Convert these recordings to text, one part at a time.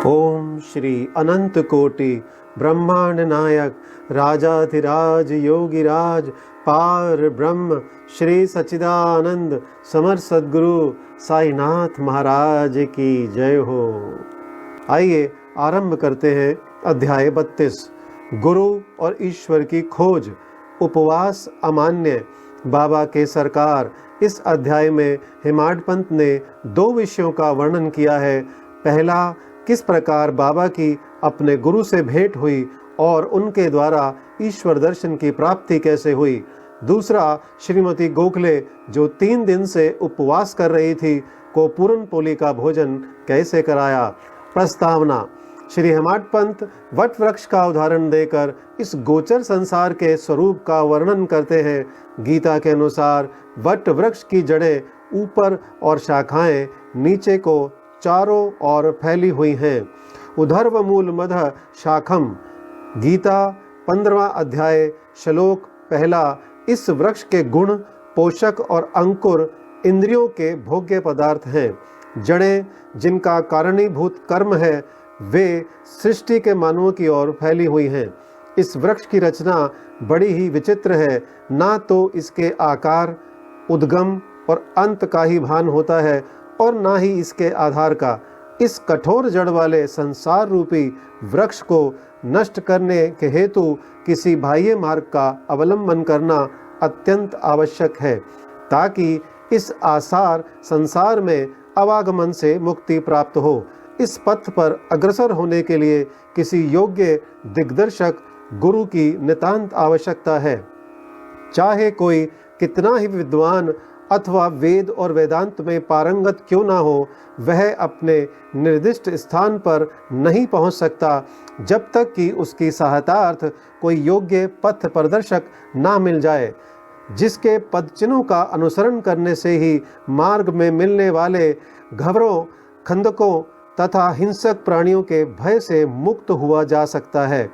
ओम श्री अनंत कोटि ब्रह्मांड नायक राजाधिराज योगिराज पार ब्रह्म श्री सच्चिदानंद समर सद्गुरु साईनाथ महाराज की जय हो। आइए आरंभ करते हैं अध्याय 32 गुरु और ईश्वर की खोज, उपवास अमान्य, बाबा के सरकार। इस अध्याय में हेमाडपंत ने दो विषयों का वर्णन किया है। पहला, किस प्रकार बाबा की अपने गुरु से भेंट हुई और उनके द्वारा ईश्वर दर्शन की प्राप्ति कैसे हुई। दूसरा, श्रीमती गोखले जो 3 दिन से उपवास कर रही थी को पूरन पोली का भोजन कैसे कराया। प्रस्तावना, श्री हेमाडपंत वट वृक्ष का उदाहरण देकर इस गोचर संसार के स्वरूप का वर्णन करते हैं। गीता के अनुसार वट वृक्ष की जड़ें ऊपर और शाखाएं नीचे को चारों ओर फैली हुई हैं। उधर्व मूल मध शाखम, गीता 15वां अध्याय श्लोक 1। इस वृक्ष के गुण, पोषक और अंकुर इंद्रियों के भोग्य पदार्थ हैं। जड़ें जिनका कारणीभूत कर्म है वे सृष्टि के मानवों की ओर फैली हुई हैं। इस वृक्ष की रचना बड़ी ही विचित्र है। ना तो इसके आकार, उद्गम और अंत का ही भान होता है और ना ही इसके आधार का। इस कठोर जड़ वाले संसार रूपी वृक्ष को नष्ट करने के हेतु किसी बाह्य मार्ग का अवलंबन करना अत्यंत आवश्यक है, ताकि इस आसार संसार में आवागमन से मुक्ति प्राप्त हो। इस पथ पर अग्रसर होने के लिए किसी योग्य दिग्दर्शक गुरु की नितांत आवश्यकता है। चाहे कोई कितना ही विद्वान अथवा वेद और वेदांत में पारंगत क्यों ना हो, वह अपने निर्दिष्ट स्थान पर नहीं पहुंच सकता जब तक कि उसकी सहायतार्थ कोई योग्य पथ प्रदर्शक ना मिल जाए, जिसके पदचिन्हों का अनुसरण करने से ही मार्ग में मिलने वाले घवरों, खंदकों तथा हिंसक प्राणियों के भय से मुक्त हुआ जा सकता है।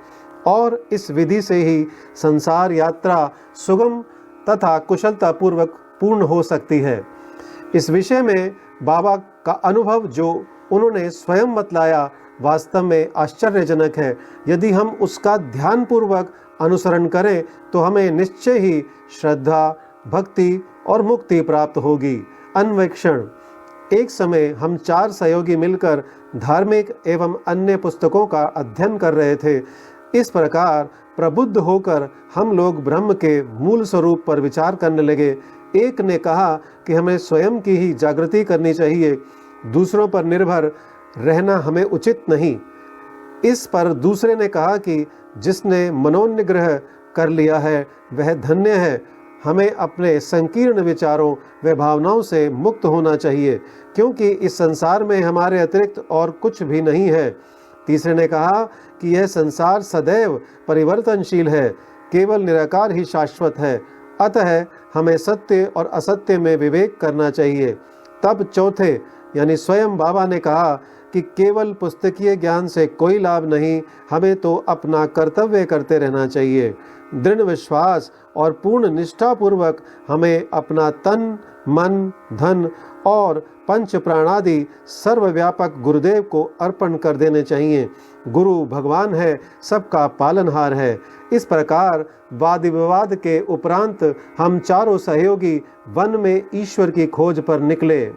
और इस विधि से ही संसार यात्रा सुगम तथा कुशलता पूर्वक पूर्ण हो सकती है। इस विषय में बाबा का अनुभव जो उन्होंने स्वयं बतलाया वास्तव में आश्चर्यजनक है। यदि हम उसका ध्यानपूर्वक अनुसरण करें तो हमें निश्चय ही श्रद्धा, भक्ति और मुक्ति प्राप्त होगी। अन्वेषण, एक समय हम 4 सहयोगी मिलकर धार्मिक एवं अन्य पुस्तकों का अध्ययन कर रहे थे। इस प्रकार प्रबुद्ध होकर हम लोग ब्रह्म के मूल स्वरूप पर विचार करने लगे। एक ने कहा कि हमें स्वयं की ही जागृति करनी चाहिए, दूसरों पर निर्भर रहना हमें उचित नहीं। इस पर दूसरे ने कहा कि जिसने मनोनिग्रह कर लिया है वह धन्य है। हमें अपने संकीर्ण विचारों व भावनाओं से मुक्त होना चाहिए, क्योंकि इस संसार में हमारे अतिरिक्त और कुछ भी नहीं है। तीसरे ने कहा कि यह संसार सदैव परिवर्तनशील है, केवल निराकार ही शाश्वत है, अतः हमें सत्य और असत्य में विवेक करना चाहिए। तब चौथे यानी स्वयं बाबा ने कहा कि केवल पुस्तकीय ज्ञान से कोई लाभ नहीं, हमें तो अपना कर्तव्य करते रहना चाहिए। दृढ़ विश्वास और पूर्ण निष्ठा पूर्वक हमें अपना तन, मन, धन और पंच प्राणादि सर्वव्यापक गुरुदेव को अर्पण कर देने चाहिए। गुरु भगवान है, सबका पालनहार है। इस प्रकार वाद विवाद के उपरांत हम चारों सहयोगी वन में ईश्वर की खोज पर निकले।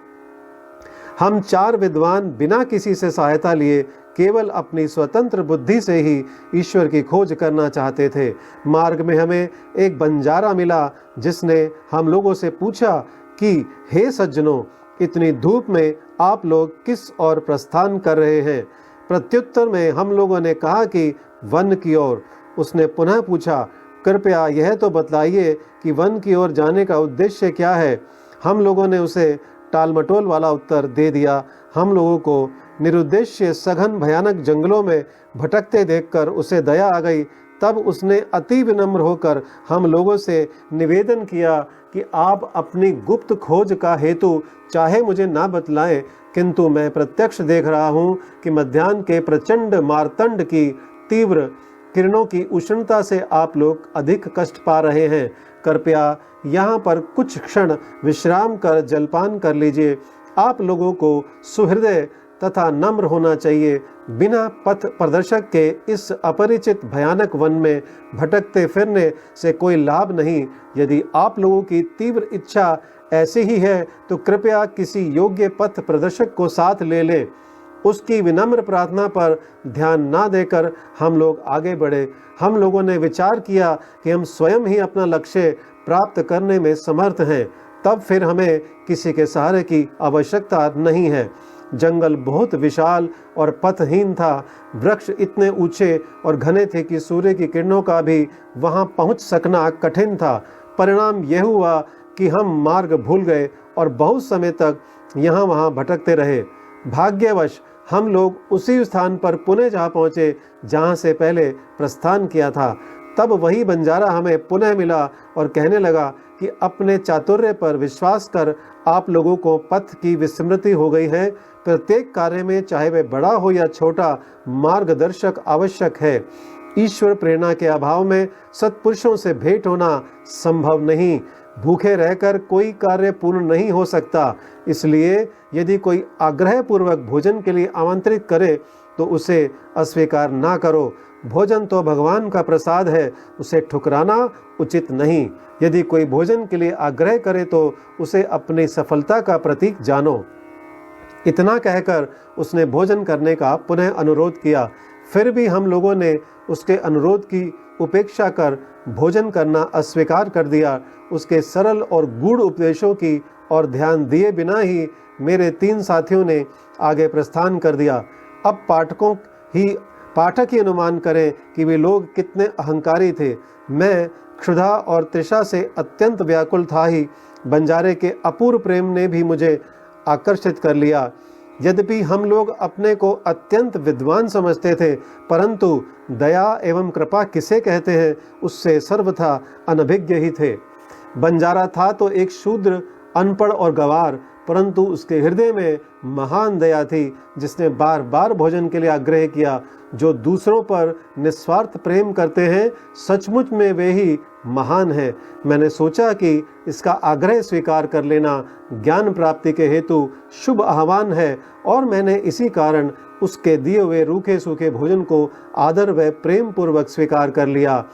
हम 4 विद्वान बिना किसी से सहायता लिए केवल अपनी स्वतंत्र बुद्धि से ही ईश्वर की खोज करना चाहते थे। मार्ग में हमें एक बंजारा मिला, जिसने हम लोगों से पूछा कि हे सज्जनों, इतनी धूप में आप लोग किस ओर प्रस्थान कर रहे हैं। प्रत्युत्तर में हम लोगों ने कहा कि वन की ओर। उसने पुनः पूछा, कृपया यह तो बतलाइए कि वन की ओर जाने का उद्देश्य क्या है। हम लोगों ने उसे टालमटोल वाला उत्तर दे दिया। हम लोगों को निरुद्देश्य सघन भयानक जंगलों में भटकते देखकर उसे दया आ गई। तब उसने अति विनम्र होकर हम लोगों से निवेदन किया कि आप अपनी गुप्त खोज का हेतु चाहे मुझे ना बतलाएं, किंतु मैं प्रत्यक्ष देख रहा हूँ कि मध्याह्न के प्रचंड मार्तंड की तीव्र किरणों की उष्णता से आप लोग अधिक कष्ट पा रहे हैं। कृपया यहाँ पर कुछ क्षण विश्राम कर जलपान कर लीजिए। आप लोगों को सुहृदय तथा नम्र होना चाहिए। बिना पथ प्रदर्शक के इस अपरिचित भयानक वन में भटकते फिरने से कोई लाभ नहीं। यदि आप लोगों की तीव्र इच्छा ऐसी ही है तो कृपया किसी योग्य पथ प्रदर्शक को साथ ले लें। उसकी विनम्र प्रार्थना पर ध्यान ना देकर हम लोग आगे बढ़े। हम लोगों ने विचार किया कि हम स्वयं ही अपना लक्ष्य प्राप्त करने में समर्थ हैं, तब फिर हमें किसी के सहारे की आवश्यकता नहीं है। जंगल बहुत विशाल और पथहीन था। वृक्ष इतने ऊंचे और घने थे कि सूर्य की किरणों का भी वहां पहुंच सकना कठिन था। परिणाम यह हुआ कि हम मार्ग भूल गए और बहुत समय तक यहाँ वहाँ भटकते रहे। भाग्यवश हम लोग उसी स्थान पर पुनः जा पहुँचे जहाँ से पहले प्रस्थान किया था। तब वही बंजारा हमें पुनः मिला और कहने लगा कि अपने चातुर्य पर विश्वास कर आप लोगों को पथ की विस्मृति हो गई है। प्रत्येक कार्य में, चाहे वह बड़ा हो या छोटा, मार्गदर्शक आवश्यक है। ईश्वर प्रेरणा के अभाव में सत्पुरुषों से भेंट होना संभव नहीं। भूखे रहकर कोई कार्य पूर्ण नहीं हो सकता। इसलिए यदि कोई आग्रह पूर्वक भोजन के लिए आमंत्रित करे तो उसे अस्वीकार ना करो। भोजन तो भगवान का प्रसाद है, उसे ठुकराना उचित नहीं। यदि कोई भोजन के लिए आग्रह करे तो उसे अपनी सफलता का प्रतीक जानो। इतना कहकर उसने भोजन करने का पुनः अनुरोध किया। फिर भी हम लोगों ने उसके अनुरोध की उपेक्षा कर भोजन करना अस्वीकार कर दिया। उसके सरल और गूढ़ उपदेशों की और ध्यान दिए बिना ही मेरे 3 साथियों ने आगे प्रस्थान कर दिया। अब पाठक ही अनुमान करें कि वे लोग कितने अहंकारी थे। मैं क्षुधा और तृषा से अत्यंत व्याकुल था ही। बंजारे के अपूर्व प्रेम ने भी मुझे आकर्षित कर लिया। यद्यपि हम लोग अपने को अत्यंत विद्वान समझते थे, परंतु दया एवं कृपा किसे कहते हैं उससे सर्वथा अनभिज्ञ ही थे। बंजारा था तो एक शूद्र, अनपढ़ और गंवार, परंतु उसके हृदय में महान दया थी, जिसने बार बार भोजन के लिए आग्रह किया। जो दूसरों पर निस्वार्थ प्रेम करते हैं, सचमुच में वे ही महान हैं। मैंने सोचा कि इसका आग्रह स्वीकार कर लेना ज्ञान प्राप्ति के हेतु शुभ आह्वान है, और मैंने इसी कारण उसके दिए हुए रूखे सूखे भोजन को आदर व प्रेम पूर्वक स्वीकार कर लिया।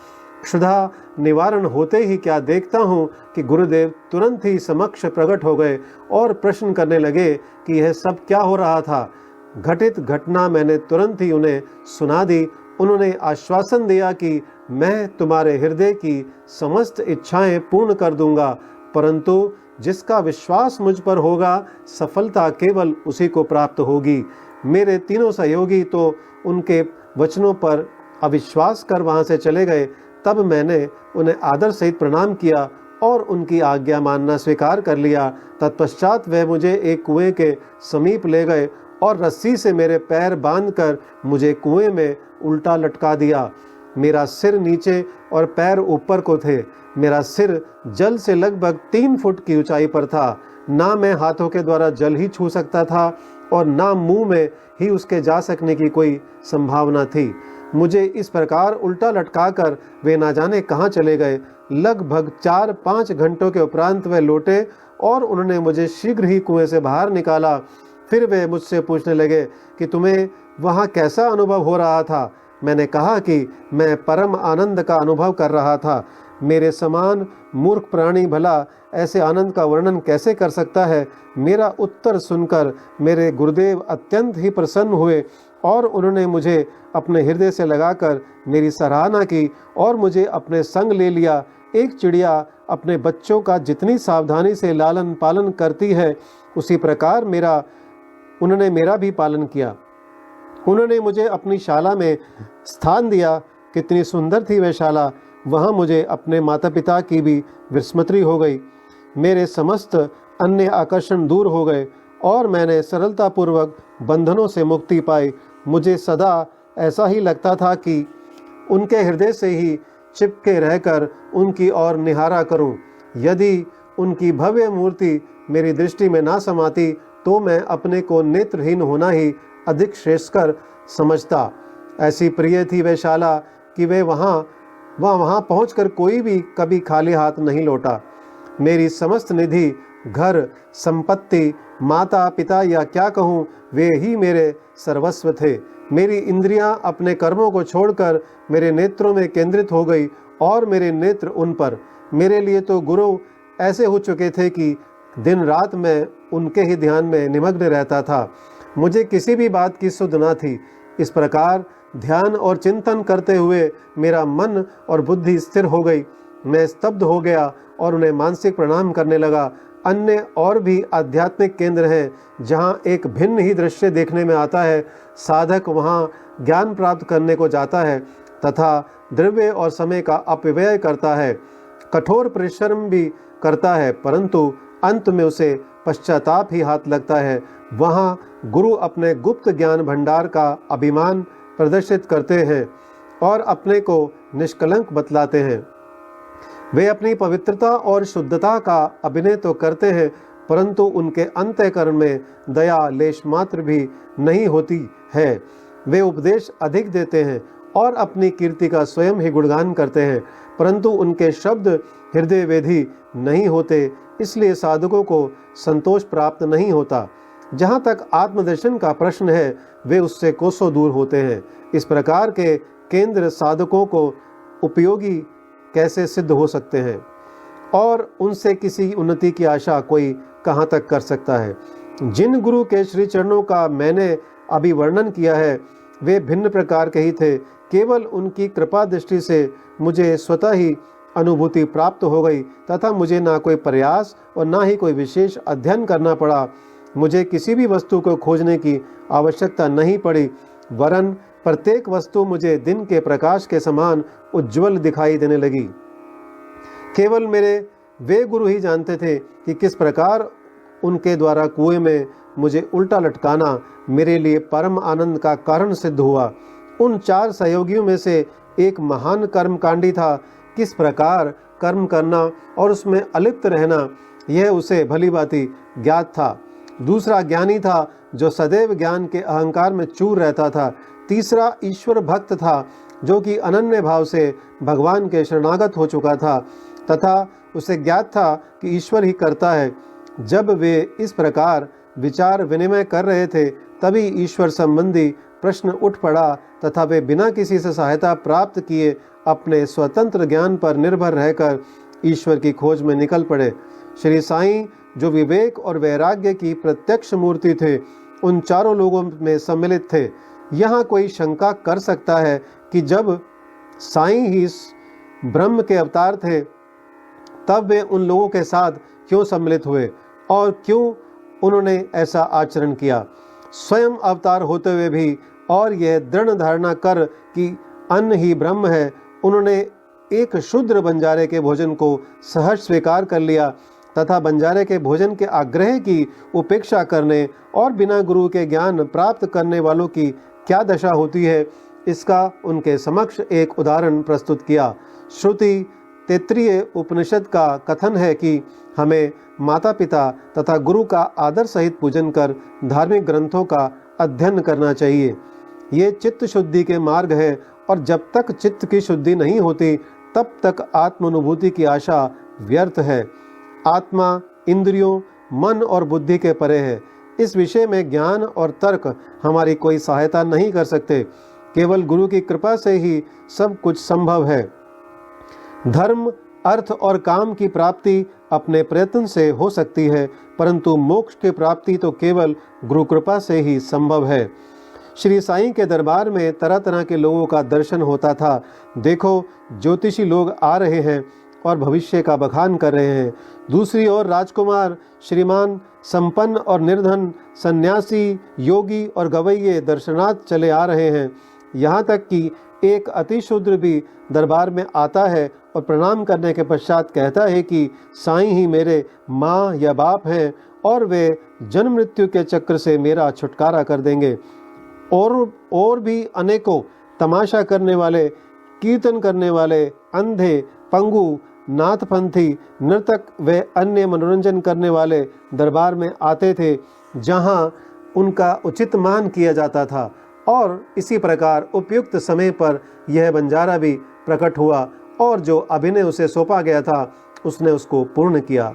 क्षुधा निवारण होते ही क्या देखता हूँ कि गुरुदेव तुरंत ही समक्ष प्रकट हो गए और प्रश्न करने लगे कि यह सब क्या हो रहा था। घटित घटना मैंने तुरंत ही उन्हें सुना दी। उन्होंने आश्वासन दिया कि मैं तुम्हारे हृदय की समस्त इच्छाएं पूर्ण कर दूंगा, परंतु जिसका विश्वास मुझ पर होगा, सफलता केवल उसी को प्राप्त होगी। मेरे तीनों सहयोगी तो उनके वचनों पर अविश्वास कर वहां से चले गए। तब मैंने उन्हें आदर सहित प्रणाम किया और उनकी आज्ञा मानना स्वीकार कर लिया। तत्पश्चात वह मुझे एक कुएं के समीप ले गए और रस्सी से मेरे पैर बांधकर मुझे कुएं में उल्टा लटका दिया। मेरा सिर नीचे और पैर ऊपर को थे। मेरा सिर जल से लगभग 3 फुट की ऊंचाई पर था। ना मैं हाथों के द्वारा जल ही छू सकता था और ना मुंह में ही उसके जा सकने की कोई संभावना थी। मुझे इस प्रकार उल्टा लटकाकर वे ना जाने कहाँ चले गए। लगभग 4-5 घंटों के उपरांत वे लौटे और उन्होंने मुझे शीघ्र ही कुएं से बाहर निकाला। फिर वे मुझसे पूछने लगे कि तुम्हें वहाँ कैसा अनुभव हो रहा था। मैंने कहा कि मैं परम आनंद का अनुभव कर रहा था। मेरे समान मूर्ख प्राणी भला ऐसे आनंद का वर्णन कैसे कर सकता है। मेरा उत्तर सुनकर मेरे गुरुदेव अत्यंत ही प्रसन्न हुए और उन्होंने मुझे अपने हृदय से लगाकर मेरी सराहना की और मुझे अपने संग ले लिया। एक चिड़िया अपने बच्चों का जितनी सावधानी से लालन पालन करती है, उसी प्रकार उन्होंने मेरा भी पालन किया। उन्होंने मुझे अपनी शाला में स्थान दिया। कितनी सुंदर थी वह शाला। वहाँ मुझे अपने माता पिता की भी विस्मृति हो गई। मेरे समस्त अन्य आकर्षण दूर हो गए और मैंने सरलतापूर्वक बंधनों से मुक्ति पाई। मुझे सदा ऐसा ही लगता था कि उनके हृदय से ही चिपके रहकर उनकी ओर निहारा करूं। यदि उनकी भव्य मूर्ति मेरी दृष्टि में ना समाती तो मैं अपने को नेत्रहीन होना ही अधिक श्रेष्ठकर समझता। ऐसी प्रिय थी वह शाला कि वहाँ पहुँचकर कोई भी कभी खाली हाथ नहीं लौटा। मेरी समस्त निधि घर, संपत्ति, माता पिता या क्या कहूँ, वे ही मेरे सर्वस्व थे। मेरी इंद्रियां अपने कर्मों को छोड़कर मेरे नेत्रों में केंद्रित हो गई और मेरे नेत्र उन पर। मेरे लिए तो गुरु ऐसे हो चुके थे कि दिन रात मैं उनके ही ध्यान में निमग्न रहता था। मुझे किसी भी बात की सुध न थी। इस प्रकार ध्यान और चिंतन करते हुए मेरा मन और बुद्धि स्थिर हो गई। मैं स्तब्ध हो गया और उन्हें मानसिक प्रणाम करने लगा। अन्य और भी आध्यात्मिक केंद्र हैं जहाँ एक भिन्न ही दृश्य देखने में आता है। साधक वहाँ ज्ञान प्राप्त करने को जाता है तथा द्रव्य और समय का अपव्यय करता है, कठोर परिश्रम भी करता है, परंतु अंत में उसे पश्चाताप ही हाथ लगता है। वहाँ गुरु अपने गुप्त ज्ञान भंडार का अभिमान प्रदर्शित करते हैं और अपने को निष्कलंक बतलाते हैं। वे अपनी पवित्रता और शुद्धता का अभिनय तो करते हैं, परंतु उनके अंतःकरण में दया लेश मात्र भी नहीं होती है। वे उपदेश अधिक देते हैं और अपनी कीर्ति का स्वयं ही गुणगान करते हैं, परंतु उनके शब्द हृदय वेधी नहीं होते, इसलिए साधकों को संतोष प्राप्त नहीं होता। जहाँ तक आत्मदर्शन का प्रश्न है, वे उससे कोसों दूर होते हैं। इस प्रकार के केंद्र साधकों को उपयोगी कैसे सिद्ध हो सकते हैं और उनसे किसी उन्नति की आशा कोई कहाँ तक कर सकता है। जिन गुरु के श्री चरणों का मैंने अभी वर्णन किया है, वे भिन्न प्रकार के ही थे। केवल उनकी कृपा दृष्टि से मुझे स्वतः ही अनुभूति प्राप्त हो गई तथा मुझे ना कोई प्रयास और ना ही कोई विशेष अध्ययन करना पड़ा। मुझे किसी भी वस्तु को खोजने की आवश्यकता नहीं पड़ी, वरन प्रत्येक वस्तु मुझे दिन के प्रकाश के समान उज्जवल दिखाई देने लगी। केवल मेरे वे गुरु ही जानते थे कि किस प्रकार उनके द्वारा कुएं में मुझे उल्टा लटकाना मेरे लिए परम आनंद का कारण सिद्ध हुआ। उन 4 सहयोगियों में से एक महान कर्मकांडी था। किस प्रकार कर्म करना और उसमें अलिप्त रहना, यह उसे भली भांति ज्ञात था। दूसरा ज्ञानी था जो सदैव ज्ञान के अहंकार में चूर रहता था। तीसरा ईश्वर भक्त था जो कि अनन्य भाव से भगवान के शरणागत हो चुका था तथा उसे ज्ञात था कि ईश्वर ही करता है। जब वे इस प्रकार विचार विनिमय कर रहे थे, तभी ईश्वर संबंधी प्रश्न उठ पड़ा तथा वे बिना किसी से सहायता प्राप्त किए अपने स्वतंत्र ज्ञान पर निर्भर रहकर ईश्वर की खोज में निकल पड़े। श्री साईं जो विवेक और वैराग्य की प्रत्यक्ष मूर्ति थे, उन चारों लोगों में सम्मिलित थे। यहाँ कोई शंका कर सकता है कि जब साईं ही ब्रह्म के अवतार थे, तब वे उन लोगों के साथ क्यों सम्मिलित हुए और क्यों उन्होंने ऐसा आचरण किया। स्वयं अवतार होते हुए भी और यह दृढ़ धारणा कर कि अन्न ही ब्रह्म है, उन्होंने एक शूद्र बंजारे के भोजन को सहज स्वीकार कर लिया तथा बंजारे के भोजन के आग्रह की उपेक्षा करने और बिना गुरु के ज्ञान प्राप्त करने वालों की क्या दशा होती है, इसका उनके समक्ष एक उदाहरण प्रस्तुत किया। श्रुति तैत्तिरीय उपनिषद का कथन है कि हमें माता पिता तथा गुरु का आदर सहित पूजन कर धार्मिक ग्रंथों का अध्ययन करना चाहिए। ये चित्त शुद्धि के मार्ग है और जब तक चित्त की शुद्धि नहीं होती, तब तक आत्मानुभूति की आशा व्यर्थ है। आत्मा इंद्रियों, मन और बुद्धि के परे है। इस विषय में ज्ञान और तर्क हमारी कोई सहायता नहीं कर सकते। केवल गुरु की कृपा से ही सब कुछ संभव है। धर्म, अर्थ और काम की प्राप्ति अपने प्रयत्न से हो सकती है, परंतु मोक्ष की प्राप्ति तो केवल गुरु कृपा से ही संभव है। श्री साईं के दरबार में तरह तरह के लोगों का दर्शन होता था। देखो, ज्योतिषी लोग आ रहे हैं और भविष्य का बखान कर रहे हैं। दूसरी ओर राजकुमार, श्रीमान, संपन्न और निर्धन, सन्यासी, योगी और गवैये दर्शनार्थ चले आ रहे हैं। यहाँ तक कि एक अतिशूद्र भी दरबार में आता है और प्रणाम करने के पश्चात कहता है कि साईं ही मेरे माँ या बाप हैं और वे जन्म मृत्यु के चक्र से मेरा छुटकारा कर देंगे। और भी अनेकों तमाशा करने वाले, कीर्तन करने वाले, अंधे, पंगु, नाथपंथी, नर्तक व अन्य मनोरंजन करने वाले दरबार में आते थे, जहां उनका उचित मान किया जाता था। और इसी प्रकार उपयुक्त समय पर यह बंजारा भी प्रकट हुआ और जो अभिनय उसे सौंपा गया था, उसने उसको पूर्ण किया।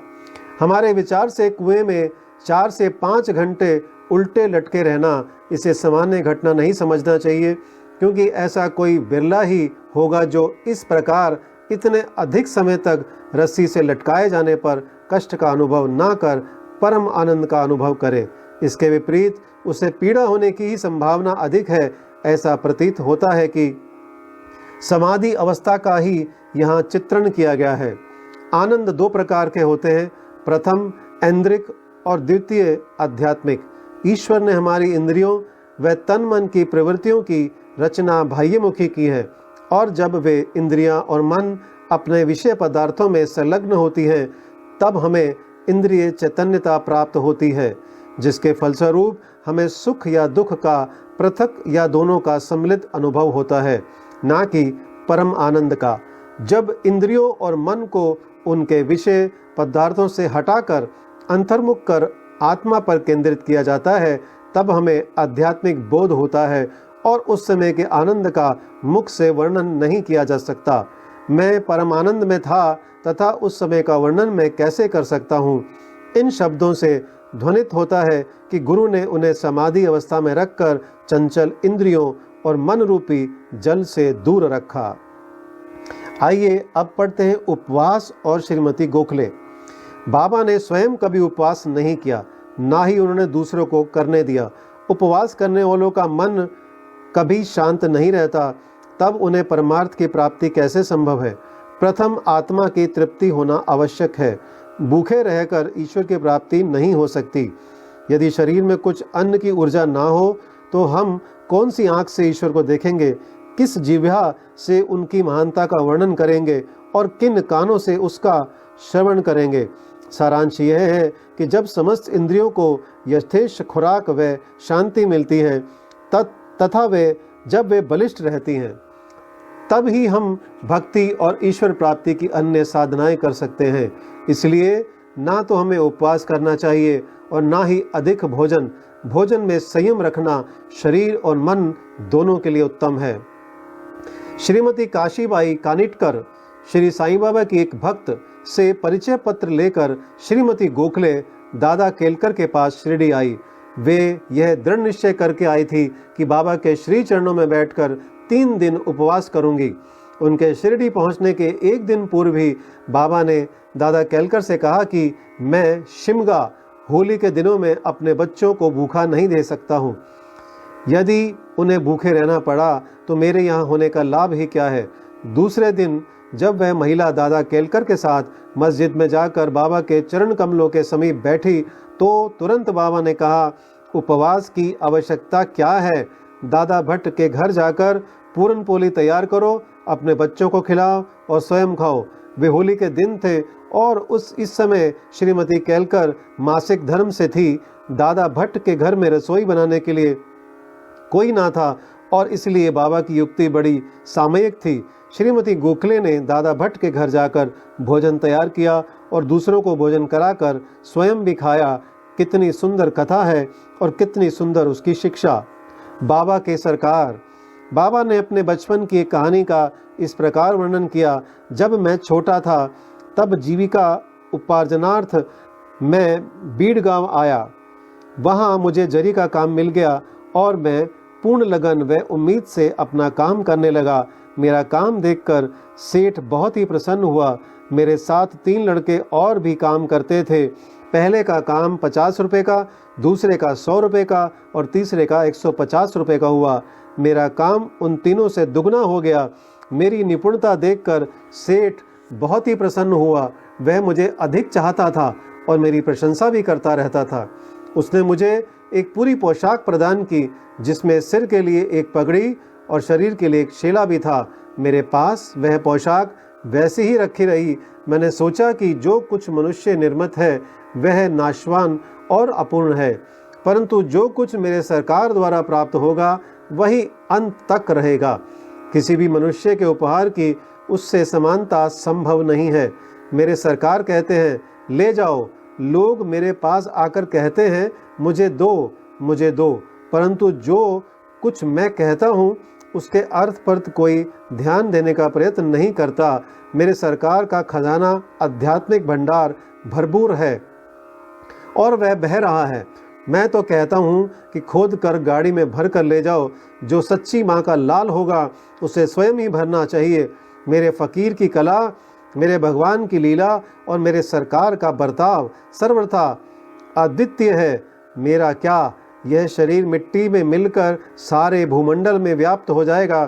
हमारे विचार से कुएं में 4 से 5 घंटे उल्टे लटके रहना, इसे सामान्य घटना नहीं समझना चाहिए, क्योंकि ऐसा कोई बिरला ही होगा जो इस प्रकार इतने अधिक समय तक रस्सी से लटकाए जाने पर कष्ट का अनुभव ना कर परम आनंद का अनुभव करे। इसके विपरीत उसे पीड़ा होने की ही संभावना अधिक है। ऐसा प्रतीत होता है कि समाधि अवस्था का ही यहाँ चित्रण किया गया है। आनंद 2 प्रकार के होते हैं, प्रथम ऐन्द्रिक और द्वितीय आध्यात्मिक। ईश्वर ने हमारी इंद्रियों व तन मन की प्रवृत्तियों की रचना बाह्यमुखी की है, और जब वे इंद्रियां और मन अपने विषय पदार्थों में संलग्न होती हैं, तब हमें इंद्रिय चैतन्यता प्राप्त होती है, जिसके फलस्वरूप हमें सुख या दुख का पृथक या दोनों का सम्मिलित अनुभव होता है, ना कि परम आनंद का। जब इंद्रियों और मन को उनके विषय पदार्थों से हटाकर अंतर्मुख कर आत्मा पर केंद्रित किया जाता है, तब हमें आध्यात्मिक बोध होता है, और उस समय के आनंद का मुख से वर्णन नहीं किया जा सकता। मैं परम आनंद में था तथा उस समय का वर्णन मैं कैसे कर सकता हूँ। इन शब्दों से ध्वनित होता है कि गुरु ने उन्हें समाधि अवस्था में रखकर चंचल इंद्रियों और मन रूपी जल से दूर रखा। आइए अब पढ़ते हैं उपवास और श्रीमती गोखले। बाबा ने स्वयं कभी उपवास नहीं किया, ना ही उन्होंने दूसरों को करने दिया। उपवास करने वालों का मन कभी शांत नहीं रहता, तब उन्हें परमार्थ की प्राप्ति कैसे संभव है। प्रथम आत्मा की तृप्ति होना आवश्यक है। भूखे रहकर ईश्वर की प्राप्ति नहीं हो सकती। यदि शरीर में कुछ अन्न की ऊर्जा ना हो तो हम कौन सी आंख से ईश्वर को देखेंगे, किस जिह्वा से उनकी महानता का वर्णन करेंगे और किन कानों से उसका श्रवण करेंगे। सारांश यह है कि जब समस्त इंद्रियों को यथेष्ट खुराक व शांति मिलती है तथा जब वे बलिष्ठ रहती हैं, तब ही हम भक्ति और ईश्वर प्राप्ति की अन्य साधनाएं कर सकते हैं। इसलिए ना तो हमें उपवास करना चाहिए और ना ही अधिक भोजन में संयम रखना शरीर और मन दोनों के लिए उत्तम है। श्रीमती काशीबाई कानिटकर श्री साईं बाबा की एक भक्त से परिचय पत्र लेकर श्रीमती गोखले दादा केलकर के पास शिरडी आई। वे यह दृढ़ निश्चय करके आई थी कि बाबा के श्री चरणों में बैठकर 3 दिन उपवास करूंगी। उनके शिरडी पहुंचने के 1 दिन पूर्व ही बाबा ने दादा केलकर से कहा कि मैं शिमगा होली के दिनों में अपने बच्चों को भूखा नहीं दे सकता हूं। यदि उन्हें भूखे रहना पड़ा तो मेरे यहाँ होने का लाभ ही क्या है। दूसरे दिन जब वह महिला दादा केलकर के साथ मस्जिद में जाकर बाबा के चरण कमलों के समीप बैठी तो तुरंत बाबा ने कहा, उपवास की आवश्यकता क्या है। दादा भट्ट के घर जाकर पूरन पोली तैयार करो, अपने बच्चों को खिलाओ और स्वयं खाओ। वे होली के दिन थे और इस समय श्रीमती केलकर मासिक धर्म से थी। दादा भट्ट के घर में रसोई बनाने के लिए कोई ना था और इसलिए बाबा की युक्ति बड़ी सामयिक थी। श्रीमती गोखले ने दादा भट्ट के घर जाकर भोजन तैयार किया और दूसरों को भोजन कराकर स्वयं भी खाया। कितनी सुंदर कथा है और कितनी सुंदर उसकी शिक्षा। बाबा के सरकार। बाबा ने अपने बचपन की एक कहानी का इस प्रकार वर्णन किया, जब मैं छोटा था तब जीविका उपार्जनार्थ मैं बीड़ गांव आया। वहां मुझे जरी का काम मिल गया और मैं पूर्ण लगन व उम्मीद से अपना काम करने लगा। मेरा काम देखकर सेठ बहुत ही प्रसन्न हुआ। मेरे साथ 3 लड़के और भी काम करते थे। पहले का काम 50 रुपए का, दूसरे का 100 रुपए का और तीसरे का 150 रुपए का हुआ। मेरा काम उन तीनों से दुगना हो गया। मेरी निपुणता देखकर सेठ बहुत ही प्रसन्न हुआ। वह मुझे अधिक चाहता था और मेरी प्रशंसा भी करता रहता था। उसने मुझे एक पूरी पोशाक प्रदान की, जिसमें सिर के लिए एक पगड़ी और शरीर के लिए एक शेला भी था। मेरे पास वह पोशाक वैसे ही रखी रही। मैंने सोचा कि जो कुछ मनुष्य निर्मित है वह नाशवान और अपूर्ण है, परंतु जो कुछ मेरे सरकार द्वारा प्राप्त होगा वही अंत तक रहेगा। किसी भी मनुष्य के उपहार की उससे समानता संभव नहीं है। मेरे सरकार कहते हैं, ले जाओ। लोग मेरे पास आकर कहते हैं, मुझे दो, मुझे दो, परंतु जो कुछ मैं कहता हूँ उसके अर्थ पर कोई ध्यान देने का प्रयत्न नहीं करता। मेरे सरकार का खजाना आध्यात्मिक भंडार भरपूर है और वह बह रहा है। मैं तो कहता हूँ कि खोद कर गाड़ी में भर कर ले जाओ। जो सच्ची माँ का लाल होगा उसे स्वयं ही भरना चाहिए। मेरे फ़कीर की कला, मेरे भगवान की लीला और मेरे सरकार का बर्ताव सर्वथा अद्वितीय है। मेरा क्या, यह शरीर मिट्टी में मिलकर सारे भूमंडल में व्याप्त हो जाएगा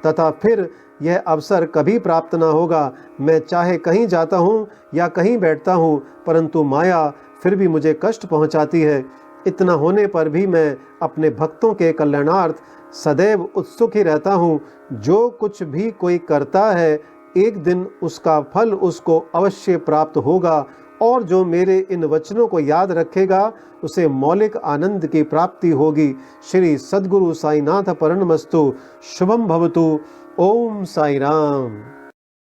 तथा फिर यह अवसर कभी प्राप्त न होगा। मैं चाहे कहीं जाता हूँ या कहीं बैठता हूँ, परंतु माया फिर भी मुझे कष्ट पहुँचाती है। इतना होने पर भी मैं अपने भक्तों के कल्याणार्थ सदैव उत्सुक ही रहता हूँ। जो कुछ भी कोई करता है, एक दिन उसका फल उसको अवश्य प्राप्त होगा, और जो मेरे इन वचनों को याद रखेगा उसे मौलिक आनंद की प्राप्ति होगी। श्री सद्गुरु साईनाथ परणमस्तु। शुभम भवतु। ओम साई राम।